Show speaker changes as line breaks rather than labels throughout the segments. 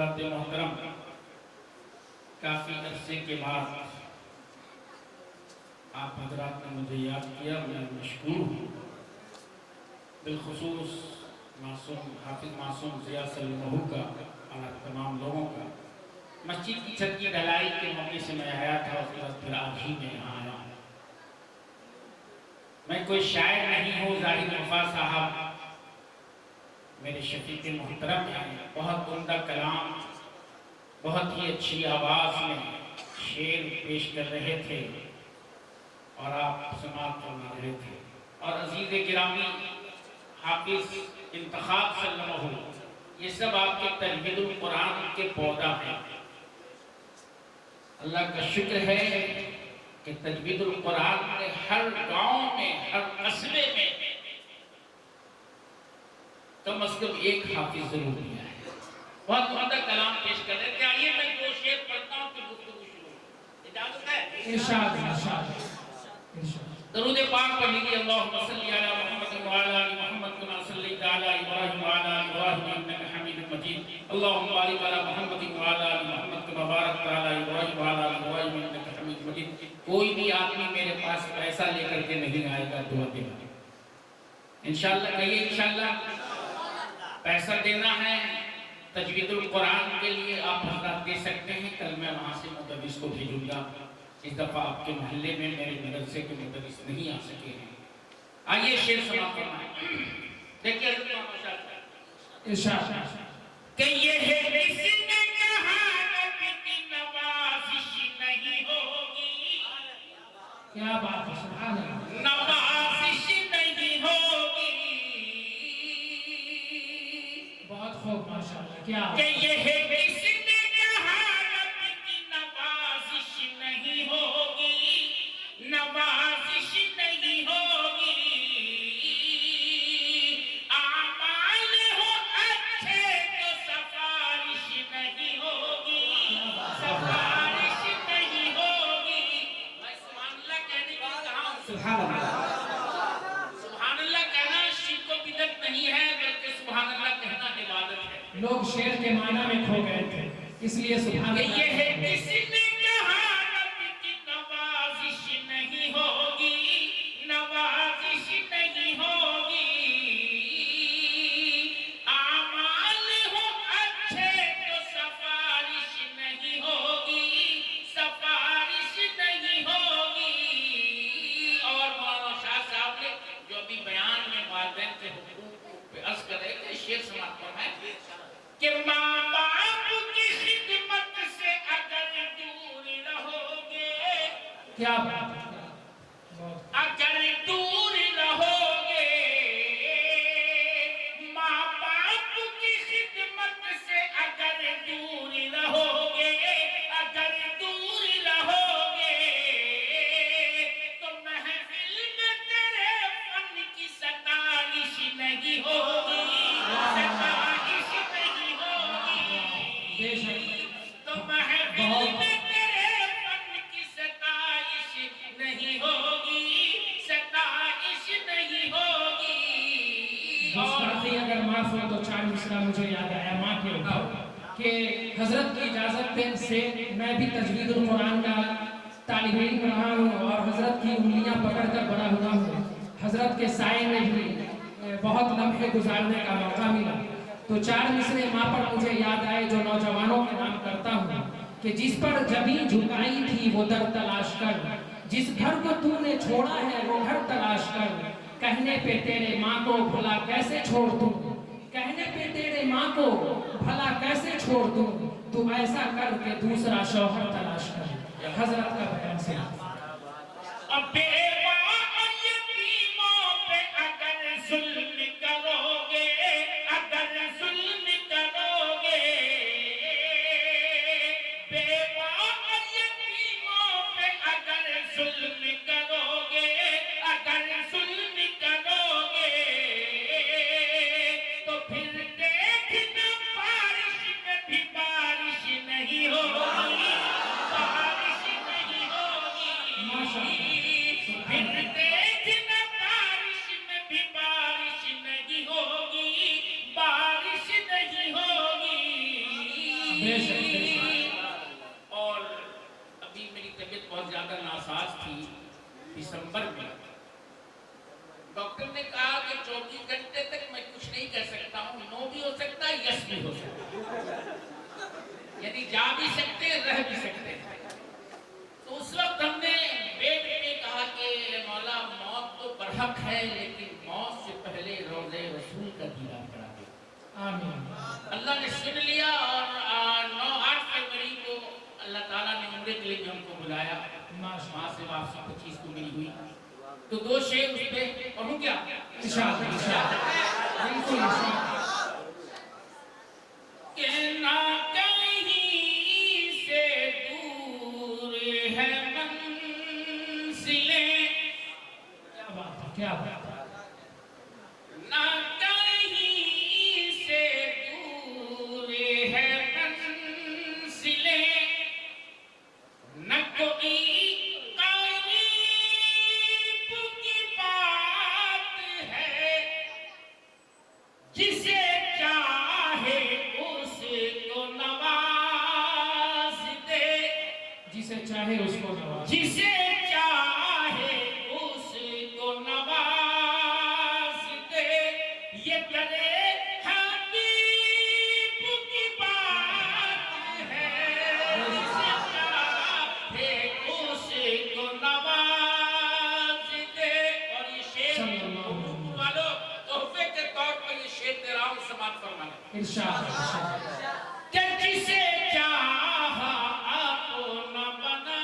حضرات محترم، کافی عرصے کے بعد آپ حضرات نے مجھے یاد کیا، میں مشکور ہوں، بالخصوص حافظ معصوم ضیاء سلیمہ کا اور تمام لوگوں کا۔ مسجد کی چھت کی ڈھلائی کے موقع سے میں آیا تھا، اس کے بعد پھر آج ہی میں یہاں آیا ہوں۔ میں کوئی شاعر نہیں ہوں، زاہد وفا صاحب میرے شفیق محترم ہیں، بہت عمدہ کلام، بہت ہی اچھی آواز میں شعر پیش کر رہے تھے اور آپ سماعت فرما رہے تھے۔ اور عزیز گرامی حافظ انتخاب صلی اللہ علیہ وسلم، یہ سب آپ کے تجوید القرآن کے پودا ہیں۔ اللہ کا شکر ہے کہ تجوید القرآن نے ہر گاؤں میں، ہر قصبے میں کم از کم ایک حافظ ضرور دیا ہے۔ بہت عمدہ کلام پیش کر رہے تھے۔ آئیے میں دو شعر پڑھتا ہوں کہ گفتگو شروع ہو۔ اجازت ہے؟ ارشاد۔ درود پاک پڑھ لیجیے۔ اللہم صلی علی محمد وعلی آل محمد کما صلیت علی ابراہیم وعلی آل ابراہیم انک حمید مجید۔ اللہم بارک علی محمد وعلی آل محمد کما بارکت علی ابراہیم وعلی آل ابراہیم انک حمید مجید۔ کوئی بھی آدمی میرے پاس پیسہ لے کر کے نہیں آئے گا، دعا دے گا۔ انشاءاللہ کہیے انشاءاللہ۔ پیسہ دینا ہے تجوید القرآن کے لیے آپ حضرات دے سکتے ہیں، کل میں وہاں سے مدرس کو بھیجوں گا۔ اس دفعہ آپ کے محلے میں میرے مدرسے کے مدرس نہیں آ سکے ہیں۔ آئیے شعر سماعت فرمائیں۔ دیکھیے حضرت محمد صاحب ارشاد کہ یہ ہے کس نے کہا نبی کی نوازش نہیں ہوگی، کیا بات ہے، سبحان اللہ، نوازش نہیں ہوگی، بہت خوب ماشاءاللہ، کیا کہ یہ ہے کس نے کہا نبی کی نوازش نہیں ہوگی، نوازش نہیں ہوگی، اعمال ہو اچھے تو سفارش نہیں ہوگی، سفارش نہیں ہوگی۔ میں سبحان اللہ کہنے کے لیے کہا ہوں، سبحان اللہ، سبحان اللہ کہنا شرک و بدعت نہیں ہے، بلکہ سبحان اللہ کہنا عبادت ہے۔ لوگ شعر کے معنی میں کھو گئے تھے، اس لیے سبحان اللہ یہ ہے کس نے کہا رب کی نوازش نہیں ہوگی، نوازش نہیں ہوگی، اعمال ہو اچھے تو سفارش نہیں ہوگی، سفارش نہیں ہوگی۔ اور مولانا شاہ صاحب نے جو ابھی بیان میں والدین کے حقوق پہ عرض کر رہے تھے، شعر سماعت فرمائیں کہ ماں باپ کی خدمت سے اگر دور رہو گے، کیا بات ہے، اگر دور رہو گے، ماں باپ کی خدمت سے اگر دور رہو گے، اگر دور رہو گے، تو محفل میں تیرے فن کی ستائش نہیں ہوگی، ستائش نہیں ہوگی، تو محفل میں تیرے فن کی ستائش نہیں ہوگی، ستائش نہیں ہوگی۔ گستاخی اگر معاف ہو تو چار مصرع مجھے یاد آیا ماں کے اوپر کہ حضرت کی اجازت سے میں بھی تجوید القرآن کا طالب علم رہا ہوں اور حضرت کی انگلیاں پکڑ کر بڑا ہوا ہوں۔ حضرت کے سائے میں بھی بہت لمحے گزارنے کا موقع ملا، تو چار مصرے ماں پر مجھے یاد آئے جو نوجوانوں کے نام کرتا ہوں کہ جس پر جبیں جھکائی تھی وہ در تلاش کر، جس گھر کو تو نے چھوڑا ہے وہ گھر تلاش کر، کہنے پہ تیرے ماں کو بھلا کیسے چھوڑ دوں، کہنے پہ تیرے ماں کو بھلا کیسے چھوڑ دوں، تو ایسا کر کے دوسرا شوہر تلاش کر۔ حضرت کا بیان سے اب بیوہ اور یتیموں پہ اگر ظلم کرو گے، اگر ظلم کرو گے، بیوہ اور یتیموں پہ اگر ظلم کرو گے، اگر ظلم کرو گے، تو پھر دیکھنا بارش میں بھی بارش نہیں ہوگی، بارش نہیں ہوگی، پھر دیکھنا بارش میں بھی بارش اور ابھی میری طبیعت بہت زیادہ ناساز تھی دسمبر میں، ڈاکٹر نے کہا کہ 24 گھنٹے تک میں کچھ نہیں کر سکتا ہوں، نو بھی ہو سکتا ہے، یس بھی ہو سکتا ہے، یعنی جا بھی سکتے ہیں، رہ بھی سکتے ہیں۔ تو اس وقت ہم نے بیٹھ کے کہا کہ مولا موت تو برحق ہے، لیکن موت سے پہلے روضے رسول کا دیدار کرا دے۔ آمین۔ اللہ نے سن لیا، اور 9-8 فروری کو اللہ تعالیٰ نے عمرے کے لیے ہم کو بلایا، وہاں سے واپسی 25 کو میری ہوئی۔ تو 2 شعر اس پہ پڑھوں کیا؟ انشاءاللہ بالکل انشاءاللہ۔ کہ نہ کہیں سے دور ہے منزلیں، کیا بات ہے، کیا بات ہے، نہ کہیں سے دور ہے منزلیں، نہ کوئی قریب کی بات ہے، جسے چاہے اس کو نواز دے، جسے چاہے اس کو نواز دے، جسے چاہے اس کو نواز دے، یہ کرے حبیب کی بات ہے، جسے چاہے اس کو نواز دے۔ اور یہ شعر والو تحفے کے طور پر یہ شعر دے رہا ہوں، سماعت فرمانا۔ ارشاد کہ جسے چاہا اپنا بنا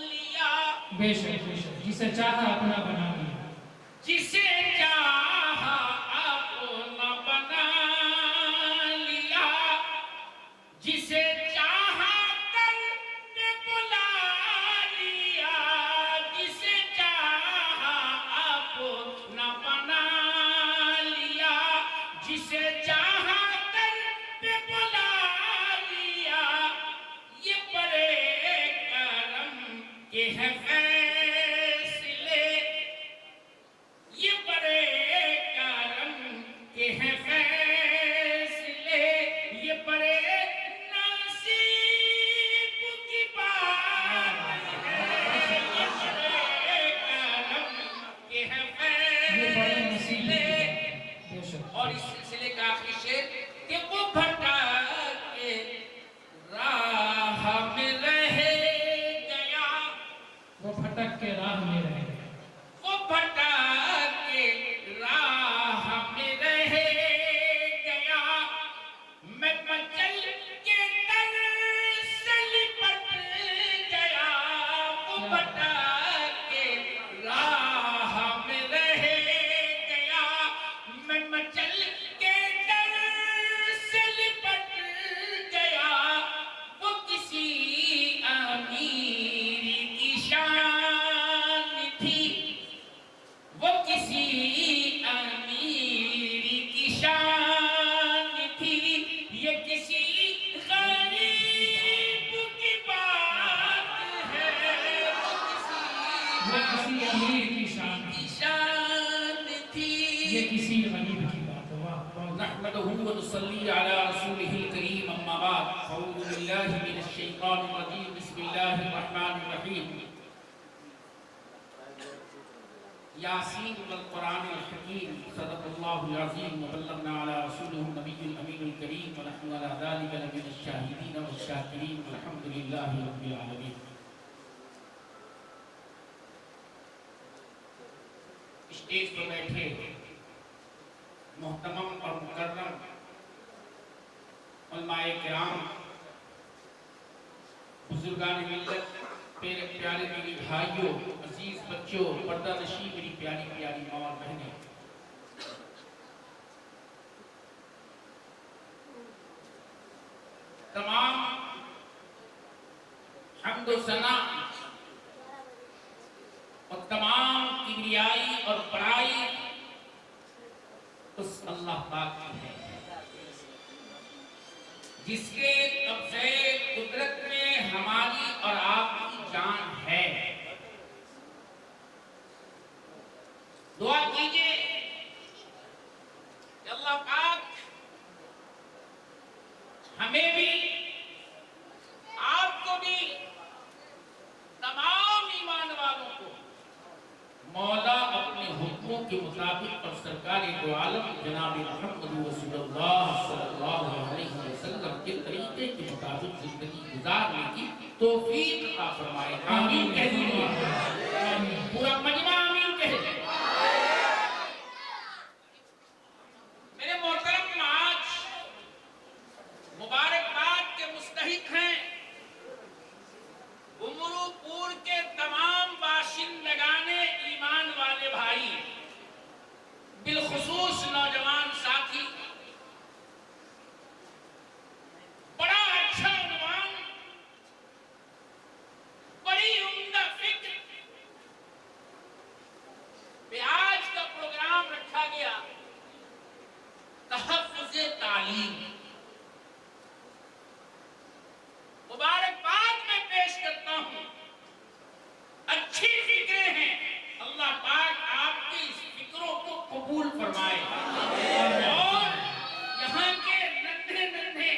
لیا، بے شک جسے چاہا اپنا بنا لیا، جسے چاہا اپنا بنا لیا، جسے چاہا کر کے بلا لیا، جسے چاہا اپنا بنا لیا، جسے چاہا کر کے بلا لیا، یہ بڑے کرم کے ہیں فیصلے، یہ بڑے کرم کے ہیں فیصلے، یہ بڑے نصیب کی بات ہے، یہ بڑے کرم کے ہیں فیصلے۔ اور اس سلسلے کا آخری شعر کہ وہ بھٹک کے راہ میں رہ گیا، وہ بھٹک کے راہ میں رہ گیا، وہ بھٹک کے راہ میں رہ گیا، میں مچل کے در سے لپٹ گیا، وہ بھٹک کے راہ میں رہ گیا، میں مچل کے در سے لپٹ گیا، وہ کسی امیر کی شان تھی، وہ کسی امیر کی شان تھی، یہ کسی غریب کی بات ہے، وہ کسی امیر کی شان تھی، یہ کسی غریب کی بات ہے۔ نحمدہ و نصلی علی رسولہ الکریم، اما بعد، اعوذ باللہ من الشیطان الرجیم، بسم اللہ الرحمن الرحیم۔ یاسین والقرآن الحکیم، صدق اللہ العظیم، وبلغنا علی رسولہ النبی الامین الکریم، ونحن علی ذلک لمن الشاہدین والشاکرین، والحمد للہ رب العالمین۔ اسٹیج پر بیٹھے محترم اور مکرم علماء کرام، بزرگان ملت، پیارے میری بھائیوں، عزیز بچوں، پردہ نشین میری پیاری پیاری ماں اور بہنیں، تمام حمد و ثنا اور تمام کبریائی اور بڑائی اس اللہ پاک کی ہے، جس کے قبضے قدرت میں ہماری اور آپ کی جان ہے۔ دعا کیجئے کہ اللہ پاک ہمیں بھی حکموں کے مطابق اور سرکار دو عالم جناب محمد رسول اللہ صلی اللہ علیہ وسلم کے طریقے کے مطابق زندگی گزارنے کی توفیق عطا فرمائے. آمین کہہ دیجیے. پورا مجمع آمین کہے. میرے محترم، آج مبارکباد کے مستحق ہیں گمرو پور کے تمام باشندگان ایمان والے بھائی، بالخصوص نوجوان ساتھی. بڑا اچھا عنوان، بڑی عمدہ فکر پہ آج کا پروگرام رکھا گیا، تحفظ تعلیم. مبارکباد میں پیش کرتا ہوں. اچھی فکریں ہیں، اللہ پاک آپ کی اس فکروں کو قبول فرمائے اور یہاں کے ننھے ننھے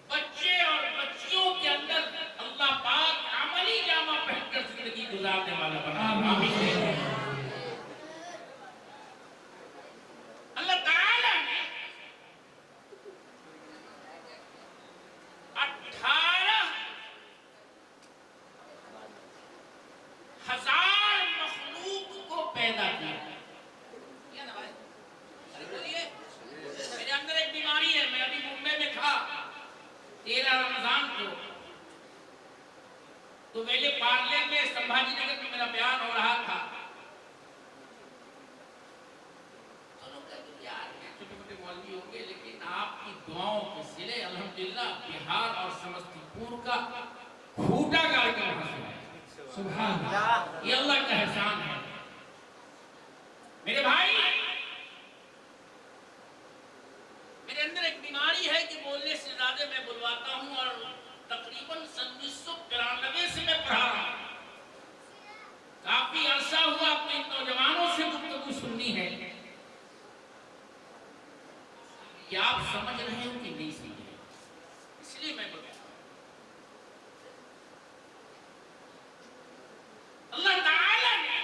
بچے اور بچیوں کے اندر اللہ پاک عملی جامہ پہن کر زندگی گزارنے والا بنائے. اللہ تعالیٰ نے 18,000 مخلوق کو پیدا کیا. میرے اندر ایک بیماری ہے. میں ابھی ممبئی میں تھا 13 رمضان کو، تو ویلے پارلے میں سمبھاجی نگر میں میرا بیان ہو رہا تھا. چھوٹے موٹے مولوی ہوں گے، لیکن آپ کی دعاؤں کے سلے الحمدللہ بہار اور سمستی پور کا کھوٹا کارکرم حاصل ہے. سبحان اللہ، یہ اللہ کا احسان ہے. میرے بھائی، میرے اندر ایک بیماری ہے کہ بولنے سے زیادہ میں بلواتا ہوں، اور تقریباً 1993 سے میں پڑھا رہا ہوں. کافی عرصہ ہوا اپنے نوجوانوں سے گفتگو سننی ہے. کیا آپ سمجھ رہے ہو کہ نہیں سمجھ رہے؟ اس لیے میں بتا اللہ تعالیٰ نے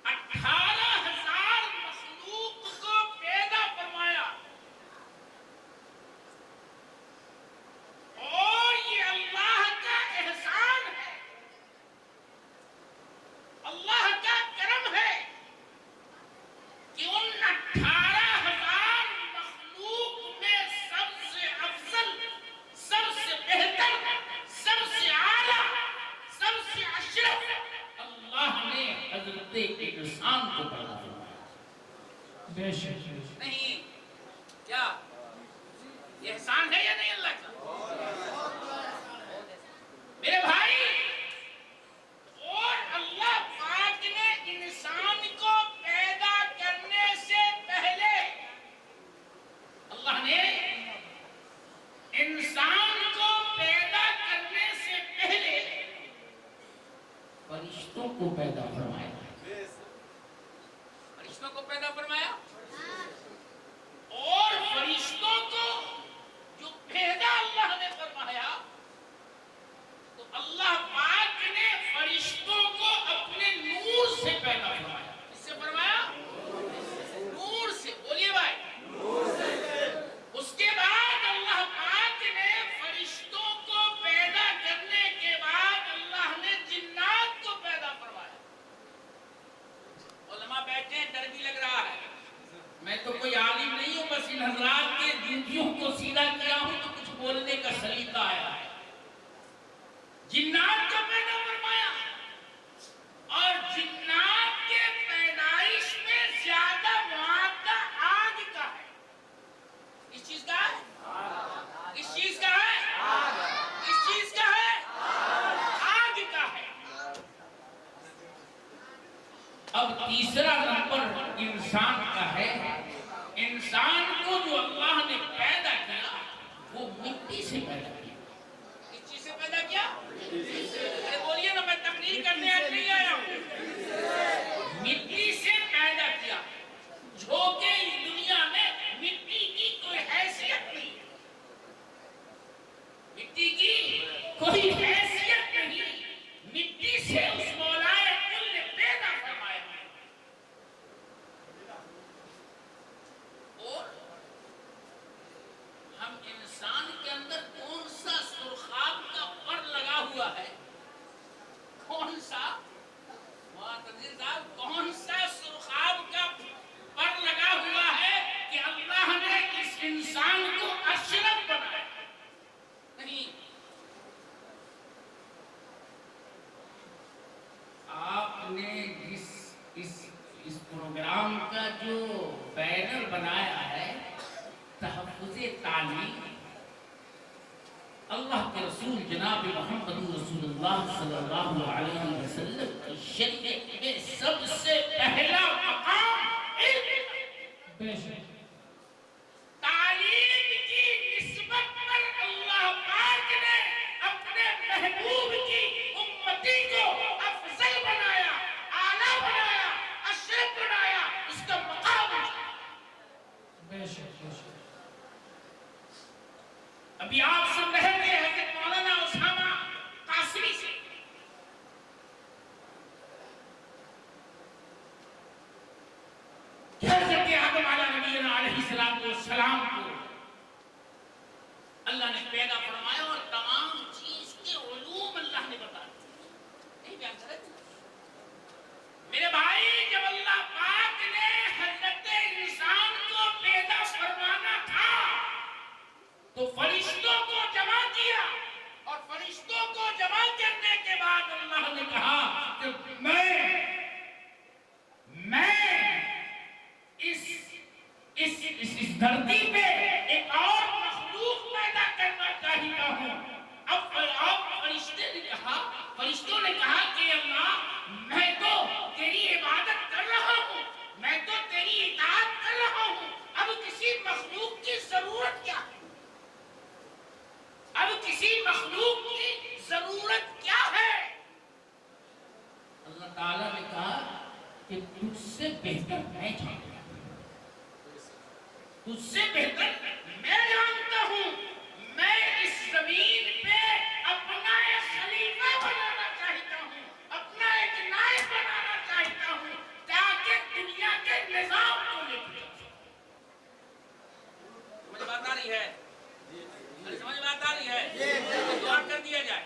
18,000 مخلوق کو پیدا فرمایا، اور یہ اللہ کا احسان ہے، اللہ کا کرم ہے کہ ان 18,000 مخلوق میں سب سے افضل، سب سے بہتر، سب سے اعلیٰ، سب سے اشرف اللہ نے حضرت انسان کو پیدا فرمایا. بے شک نہیں، کیا یہ احسان ہے یا نہیں اللہ کا؟ میرے بھائی، اور اللہ پاک نے انسان کو پیدا کرنے سے پہلے، اللہ نے انسان کو پیدا کرنے سے پہلے فرشتوں کو پیدا فرمایا. فرشتوں کو پیدا فرمایا، اور فرشتوں کو جو پیدا اللہ نے فرمایا، تو اللہ پاک نے فرشتوں کو اپنے نور سے پیدا فرمایا. اس سے فرمایا نور سے. بولیے بھائی، نور سے. اس کے بعد اللہ پاک نے فرشتوں کو پیدا کرنے کے بعد اللہ نے جنات کو پیدا فرمایا. علماء بیٹھے ہیں، ڈر بھی لگ رہا ہے. میں تو کوئی عالم نہیں ہوں، بس ان حضرات کے زندگیوں کو سیدھا کیا ہوں تو کچھ بولنے کا سلیقہ آیا ہے. جنات کا پیدا فرمایا، اور جنات کے پیدائش میں زیادہ معدہ آگ کا ہے. اس چیز کا ہے، اس چیز کا ہے، اس چیز کا ہے، آگ کا ہے. اب تیسرا نمبر انسان کا ہے. انسان کو جو اللہ نے پیدا کیا وہ مٹی سے پیدا کیا. کس چیز سے پیدا کیا؟ ارے بولیے نا، میں تقریر کرنے آج نہیں آیا ہوں. مٹی سے پیدا کیا، جو کہ اس دنیا میں مٹی کی کوئی حیثیت نہیں. مٹی کی کوئی حیثیت نہیں. مٹی سے اس مولا کل نے پیدا فرمایا. اس پروگرام کا جو بینر بنایا ہے تحفظ تعلیم، اللہ کے رسول جناب محمد رسول اللہ صلی اللہ علیہ وسلم کی شریعت میں سب سے پہلا مقام علم۔ تعلیم کی نسبت پر اللہ پاک نے اپنے محبوب کی امتی کو افضل بنایا، اعلیٰ بنایا، اشرف بنایا، اس کا مقام بے شک۔ ابھی آپ سن رہے تھے حضرت مولانا اسامہ قاسمی سے، کہ حضرت آدم علیہ نبینا علیہ السلام کو اللہ نے پیدا فرمایا اور تمام چیز کے علوم اللہ نے بتا دیے۔ نہیں بیان کرے میرے بھائی، جب اللہ پاک نے حضرت انسان کو پیدا فرمانا تھا تو فرشتوں کو جمع کیا، اور فرشتوں کو جمع کرنے کے بعد اللہ نے کہا کہ میں اس دھرتی پہ ایک اور مخلوق پیدا کرنا چاہتا ہوں۔ اب فرشتوں نے کہا کہ اللہ، میں تو تیری عبادت کر رہا ہوں، میں تو تیری اطاعت کر رہا ہوں، اب کسی مخلوق کی ضرورت کیا ہے؟ اب کسی مخلوق کی ضرورت کیا ہے؟ اللہ تعالیٰ نے کہا کہ تجھ سے بہتر میں جانتا ہوں، تجھ سے بہتر میں جانتا ہوں۔ میں اس زمین پہ اپنا ایک خلیفہ بنانا چاہتا ہوں، اپنا ایک نائب بنانا چاہتا ہوں، تاکہ دنیا کے نظام کو لے کے جا سکوں۔
سمجھ بات آ رہی ہے؟ سمجھ بات آ رہی ہے؟ دعا کر دیا جائے۔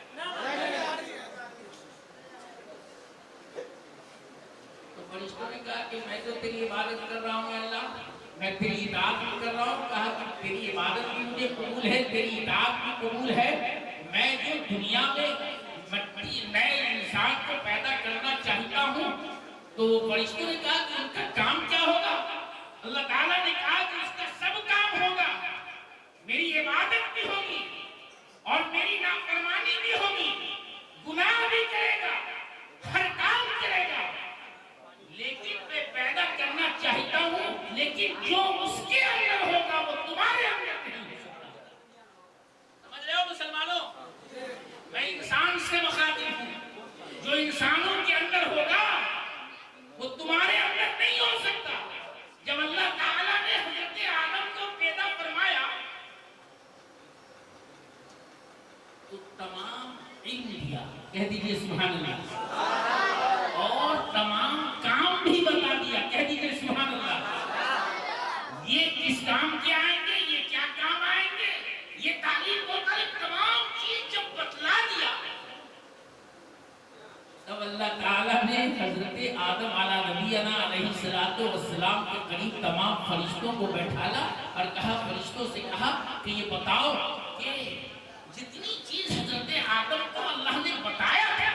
تو فرشتوں نے کہا کہ میں تو تیری عبادت کر رہا ہوں اللہ، میں تیری اطاعت بھی کر رہا ہوں۔ کہا کہ تیری عبادت بھی مجھے قبول ہے، تیری اطاعت بھی قبول ہے۔ میں جو دنیا میں نئے انسان کو پیدا کرنا چاہتا ہوں، تو فرشتوں نے کہا کہ ان کا کام کیا ہوگا؟ اللہ تعالیٰ نے کہا کہ اس کا سب کام ہوگا، میری عبادت بھی ہوگی اور میری نافرمانی بھی ہوگی، گناہ بھی کرے گا، ہر کام کرے گا، لیکن میں پیدا کرنا چاہتا ہوں، لیکن جو اس کے اندر ہوگا وہ تمہارے اندر نہیں ہو سکتا۔
سمجھ رہے ہو مسلمانوں؟
میں انسان سے مخاطب ہوں، جو انسانوں کے اندر ہوگا وہ تمہارے اندر نہیں ہو سکتا۔ جب اللہ تعالیٰ نے حضرت آدم کو پیدا فرمایا تو تمام علم لیا، کہہ دیجئے سبحان اللہ، اور تمام کام بھی بتا دیا، کہہ دیجئے سبحان اللہ۔ یہ کس کام کے آئیں گے، یہ کیا کام آئیں گے، یہ تعلیم مختلف تمام چیز جب بتلا دیا، تب اللہ تعالیٰ نے حضرت آدم علیہ نبینا علیہ السلام کے قریب تمام فرشتوں کو بیٹھالا اور کہا، فرشتوں سے کہا کہ یہ بتاؤ کہ جتنی چیز حضرت آدم کو اللہ نے بتایا تھا،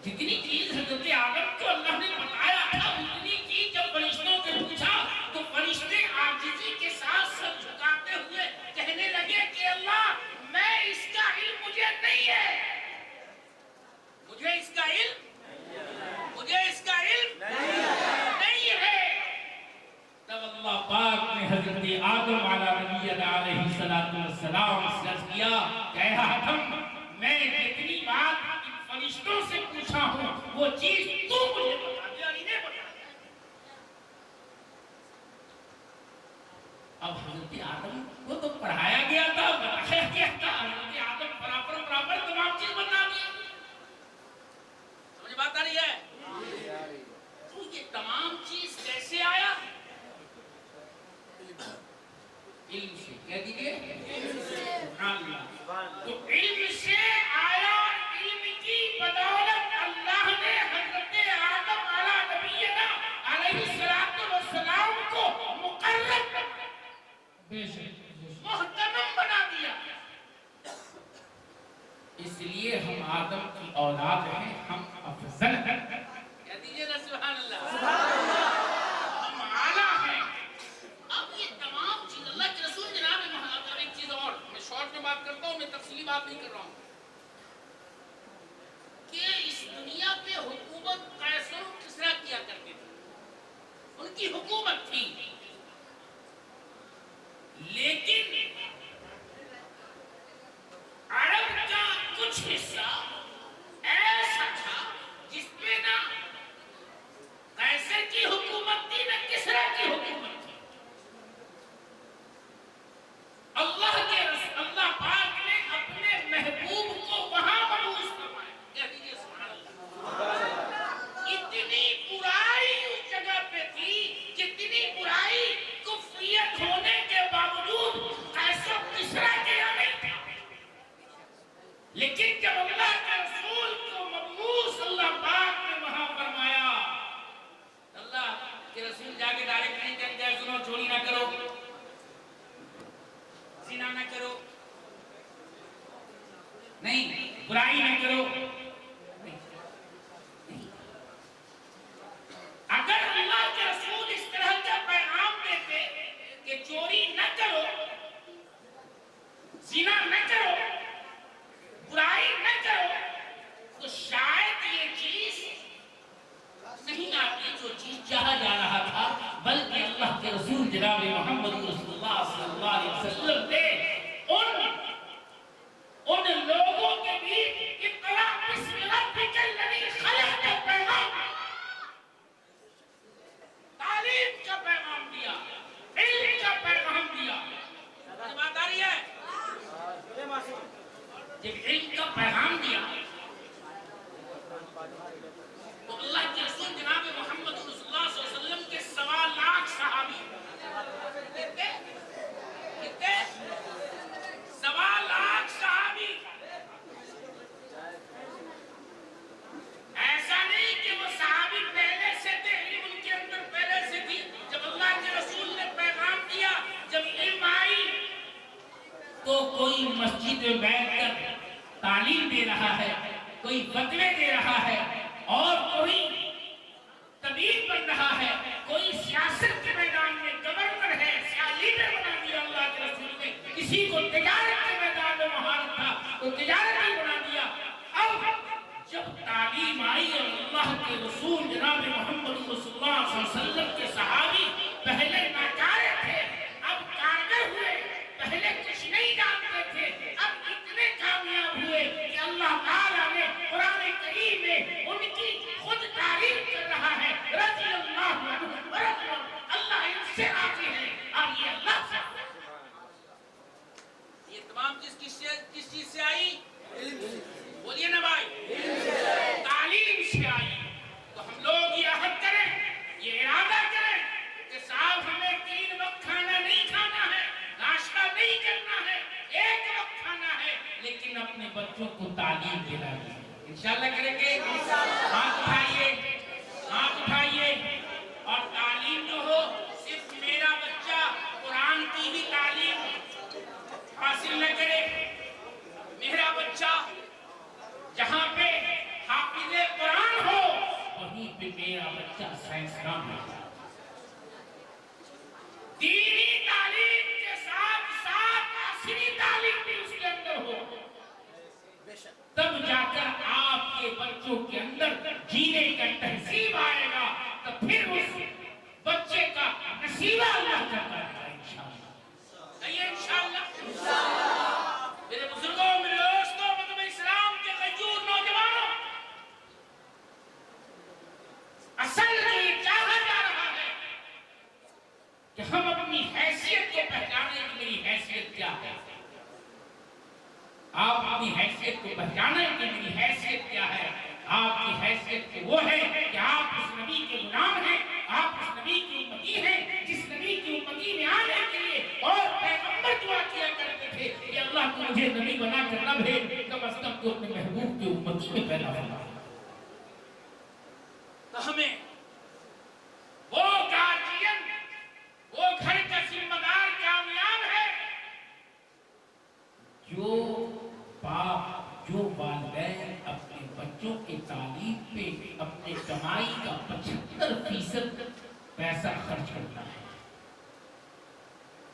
جتنی چیز حضرت آدم کو اللہ نے بتایا تھا، اتنی چیز جب فرشتوں سے پوچھا تو فرشتے عاجزی کے ساتھ سر جھکاتے ہوئے کہنے لگے کہ اللہ، میں اس کا علم مجھے نہیں ہے، مجھے اس کا علم نہیں ہے۔ تب اللہ پاک نے حضرت آدم علیہ السلام سے عرض کیا کہ اے آدم، میں جتنی بات ان فرشتوں سے پوچھا ہوں وہ چیز تو مجھے بتا دے اور انہیں بتا دے۔ اب حضرت آدم کو تو پڑھایا گیا تھا، بتایا گیا تھا، حضرت آدم برابر تمام چیز بتا دی۔
سمجھ بات آ رہی ہے؟
تو یہ تمام چیز کیسے آیا؟ علم سے، کہہ دیجئے سبحان اللہ۔ تو علم سے آیا، علم کی بدولت اللہ نے حضرت آدم علیہ نبینا علیہ السلام کو مقرب محترم بنا دیا۔ اس لیے ہم آدم کی اولاد ہیں، ہم افضل ہیں۔
کہہ دیجئے نا سبحان اللہ۔
ان کی حکومت تھی، لیکن عرب کا کچھ حصہ ایسا تھا جس میں نہ قیصر کی حکومت تھی نہ کسریٰ کی حکومت تھی۔ اللہ پاک نے اپنے محبوب کو وہاں مبعوث فرمایا۔ کہہ دیجیے سبحان اللہ۔ اتنی برائی اس جگہ پہ تھی، جتنی برائی کفریت ہونے کے باوجود قیصر کسریٰ کے یہاں نہیں تھا، لیکن جب اللہ کے رسول کو مبعوث اللہ پاک نے وہاں فرمایا، اللہ کے رسول جا کے ڈائریکٹ نہیں کہتے ہیں سنو چوری نہ کرو، زنا نہ کرو، نہیں برائی نہ کرو، اگر اللہ کے رسول اس طرح کا پیغام دیتے کہ چوری نہ کرو، زنا نہ کرو، برائی نہ کرو، تو شاید یہ چیز نہیں آتی جو چیز چاہا جا رہا تھا، بلکہ اللہ کے رسول جناب محمد رسول اللہ صلی اللہ علیہ وسلم نے ان لوگوں کے بیچ اقرا بسم ربک الذی خلق کا پیغام، تعلیم کا پیغام دیا، علم کا پیغام دیا۔ بات آ رہی ہے؟ جب علم کا پیغام دیا تو اللہ کے رسول جناب محمد رسول اللہ صلی اللہ علیہ وسلم کے 1.25 لاکھ صحابی، کتنے 1.25 لاکھ صحابی، ایسا نہیں کہ وہ صحابی پہلے سے تھے، علم ان کے اندر پہلے سے تھی، جب اللہ کے رسول نے پیغام دیا، جب علم آئی تو کوئی مسجد میں بیٹھ کر تعلیم دے رہا ہے، کوئی فتوے دے رہا ہے، اور کوئی طبیب بن رہا ہے، کوئی سیاست کے میدان میں گورنر ہے، لیڈر بنا دیا اللہ کے رسول نے، کسی کو تجارت کے میدان میں مہارت تھا تو تجارتی بنا دیا۔ اب جب تعلیم آئی اور اللہ کے رسول جناب محمد رسول اللہ صلی اللہ علیہ وسلم کے صحابی پہلے ناکارے تھے، اب کارگر ہوئے، پہلے کچھ نہیں جانتے تھے، اب اتنے کامیاب ہوئے کہ اللہ تعالیٰ نے قرآن کریم میں ان کی خود تعریف کر رہا ہے، رضی اللہ عنہ ورضی اللہ ان سے راضی ہے، اور یہ اللہ سے۔ یہ تمام کس چیز سے آئی؟ بولیے نا بھائی، تعلیم سے آئی۔ تو ہم لوگ یہ عہد کریں، یہ ارادہ کریں کہ صاحب ہمیں 3 وقت کھانا نہیں کھانا ہے، ناشتہ نہیں کرنا ہے، 1 وقت کھانا ہے، لیکن اپنے بچوں کو تعلیم دلانی ہے۔ انشاءاللہ کریں گے؟ ہاتھ اٹھائیے، ہاتھ اٹھائیے، اور تعلیم جو ہو صرف میرا بچہ قرآن کی ہی تعلیم حاصل نہ کرے، میرا بچہ جہاں پہ حافظ قرآن ہو وہیں پہ میرا بچہ سائنسدان ہو۔ دینی تعلیم کے ساتھ ساتھ عصری تعلیم بھی اس کے اندر ہو، تب جا کر آپ کے بچوں کے اندر جینے کا تہذیب آئے گا، تو پھر اس بچے کا نصیبہ اللہ کرتا ہے انشاءاللہ۔ کہیے انشاءاللہ۔ میرے بزرگوں، میرے دوستوں، مطلب اسلام کے غیور نوجوانوں، اصل میں یہ چاہا جا رہا ہے کہ ہم اپنی حیثیت کو پہچانیں کہ میری حیثیت کیا ہے۔ آپ اپنی حیثیت کو پہچانیں کہ میری حیثیت کیا ہے۔ آپ کی حیثیت وہ ہے کہ آپ اس نبی کے غلام ہیں، آپ اس نبی کی امتی ہیں، جس نبی کی امتی میں آنے کے لیے اور پیغمبر دعا کیا کرتے تھے کہ اللہ کو مجھے نبی بنا کر نہ بھیج، کم از کم تو اپنے محبوب کی امتی میں پیدا ہونا۔ تو ہمیں وہ گارجین، وہ گھر کا ذمہ دار کامیاب ہے جو باپ، جو والدین اپنے بچوں کی تعلیم پہ اپنے کمائی کا 75% پیسہ خرچ کرتا ہے۔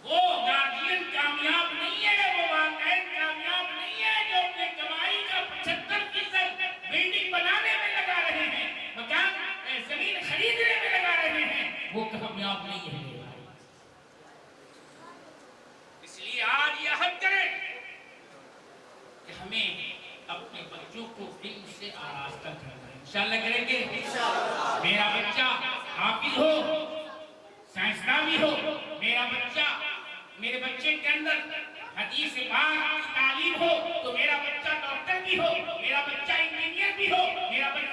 وہ گارجین کامیاب نہیں ہے، وہ والدین کامیاب نہیں ہے جو اپنے کمائی کا 75% بلڈنگ بنانے میں لگا رہے ہیں، مکان زمین خریدنے میں لگا رہے ہیں، وہ کامیاب نہیں ہے میرے بھائی۔
اس لیے آج یہ عہد کریں
کہ ہمیں اپنے بچوں کو علم سے آراستہ کرنا ہے، انشاءاللہ کریں گے۔ میرا بچہ حافظ ہو، سائنسداں بھی ہو، میرے بچے کے اندر حدیث پاک کی تعلیم ہو، تو میرا بچہ ڈاکٹر بھی ہو، میرا بچہ انجینئر بھی ہو، میرا بچہ